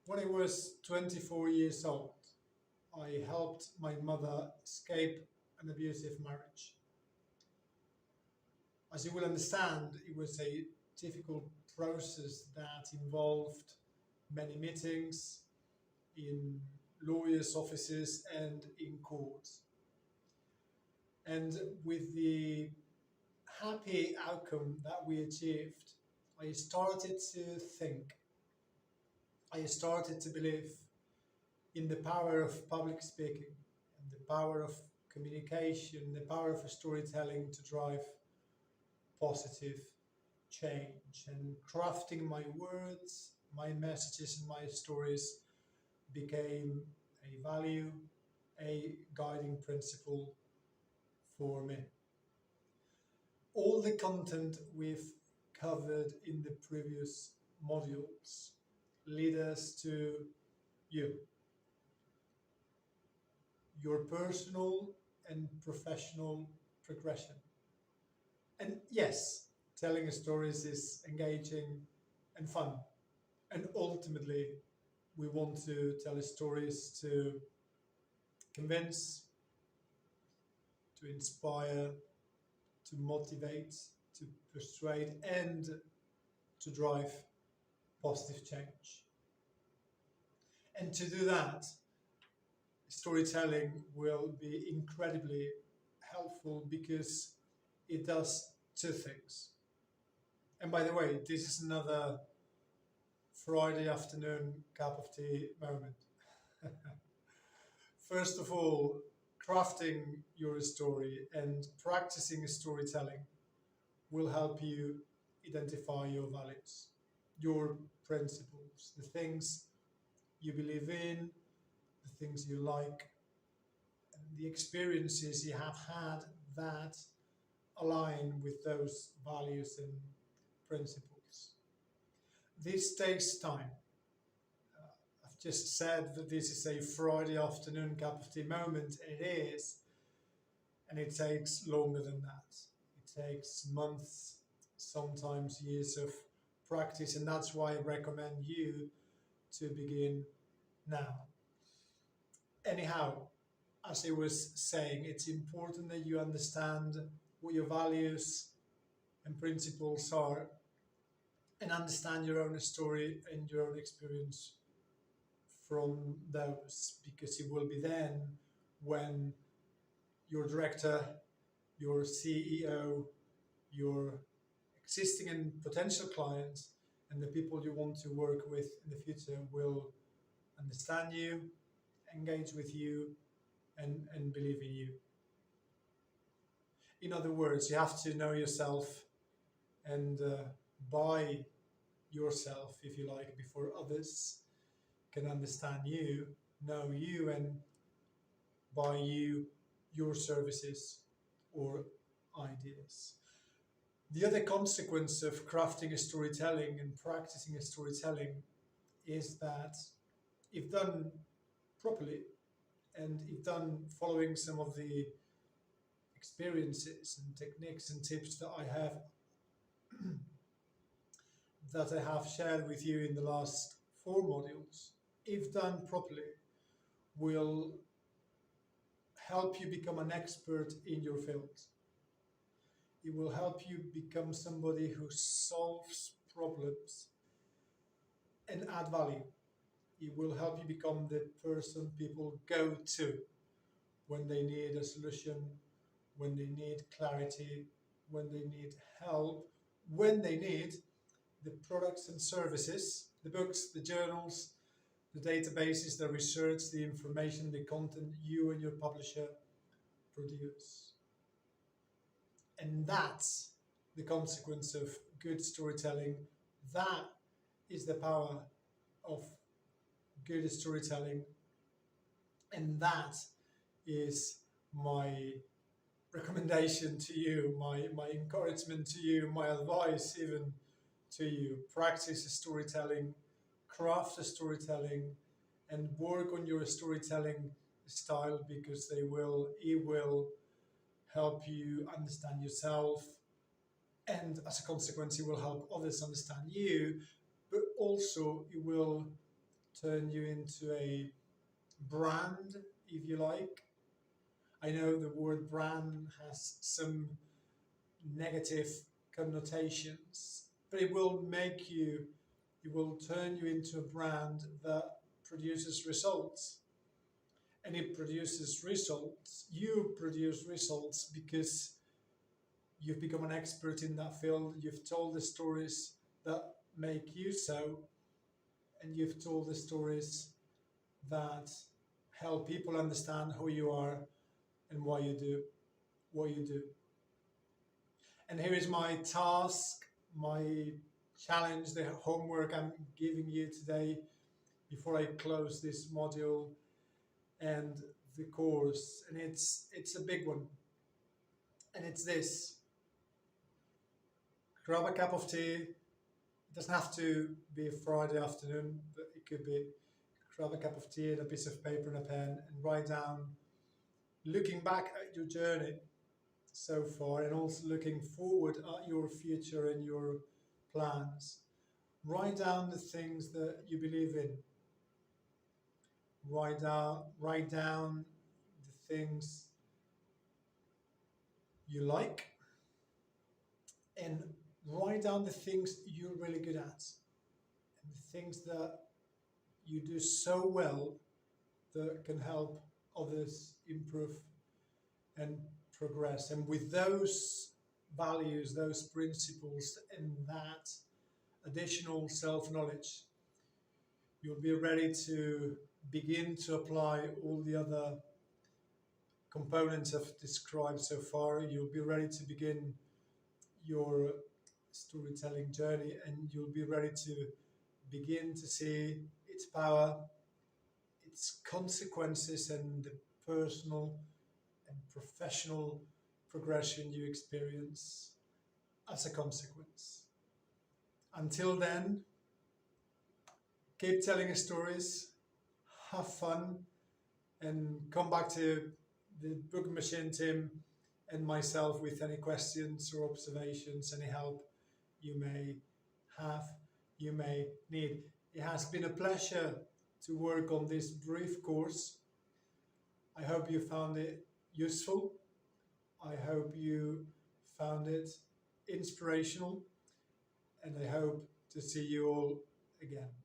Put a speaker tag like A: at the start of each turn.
A: When I was 24 years old, I helped my mother escape an abusive marriage. As you will understand, it was a difficult process that involved many meetings in lawyers' offices and in courts. And with the happy outcome that we achieved, I started to think, I started to believe in the power of public speaking and the power of communication, the power of storytelling to drive positive change. And crafting my words, my messages, and my stories became a value, a guiding principle for me. All the content we've covered in the previous modules lead us to you, your personal and professional progression. And yes, telling stories is engaging and fun. And ultimately, we want to tell stories to convince, to inspire, to motivate, to persuade, and to drive positive change. And to do that, storytelling will be incredibly helpful because it does two things. And by the way, this is another Friday afternoon cup of tea moment. First of all, crafting your story and practicing storytelling will help you identify your values, your principles, the things you believe in, the things you like, and the experiences you have had that align with those values and principles. This takes time. I've just said that this is a Friday afternoon cup of tea moment, and it is, and it takes longer than that. It takes months, sometimes years of practice, and that's why I recommend you to begin now. Anyhow, as I was saying, it's important that you understand what your values and principles are and understand your own story and your own experience from those, because it will be then when your director, your CEO, your existing and potential clients, and the people you want to work with in the future will understand you, engage with you, and believe in you. In other words, you have to know yourself and buy yourself, if you like, before others can understand you, know you, and buy you your services or ideas. The other consequence of crafting a storytelling and practicing a storytelling is that if done properly and if done following some of the experiences and techniques and tips that I have shared with you in the last four modules, if done properly, will help you become an expert in your field. It will help you become somebody who solves problems and add value. It will help you become the person people go to when they need a solution, when they need clarity, when they need help, when they need the products and services, the books, the journals, the databases, the research, the information, the content you and your publisher produce. And that's the consequence of good storytelling. That is the power of good storytelling. And that is my recommendation to you, my encouragement to you, my advice even to you. Practice storytelling, craft storytelling, and work on your storytelling style, because it will help you understand yourself, and as a consequence, it will help others understand you, but also it will turn you into a brand, if you like. I know the word brand has some negative connotations, but it will turn you into a brand that produces results. And it produces results. You produce results because you've become an expert in that field. You've told the stories that make you so, and you've told the stories that help people understand who you are and why you do what you do. And here is my task, my challenge, the homework I'm giving you today before I close this module and the course. And it's a big one. And it's this. Grab a cup of tea. It doesn't have to be a Friday afternoon, but it could be. Grab a cup of tea and a piece of paper and a pen and write down, looking back at your journey so far and also looking forward at your future and your plans. Write down the things that you believe in. Write down the things you like, and write down the things you're really good at and the things that you do so well that can help others improve and progress. And with those values, those principles, and that additional self-knowledge, you'll be ready to begin to apply all the other components I've described so far. You'll be ready to begin your storytelling journey, and you'll be ready to begin to see its power, its consequences, and the personal and professional progression you experience as a consequence. Until then, keep telling stories, have fun, and come back to the Book Machine team and myself with any questions or observations, any help you may have, you may need. It has been a pleasure to work on this brief course. I hope you found it useful. I hope you found it inspirational, and I hope to see you all again.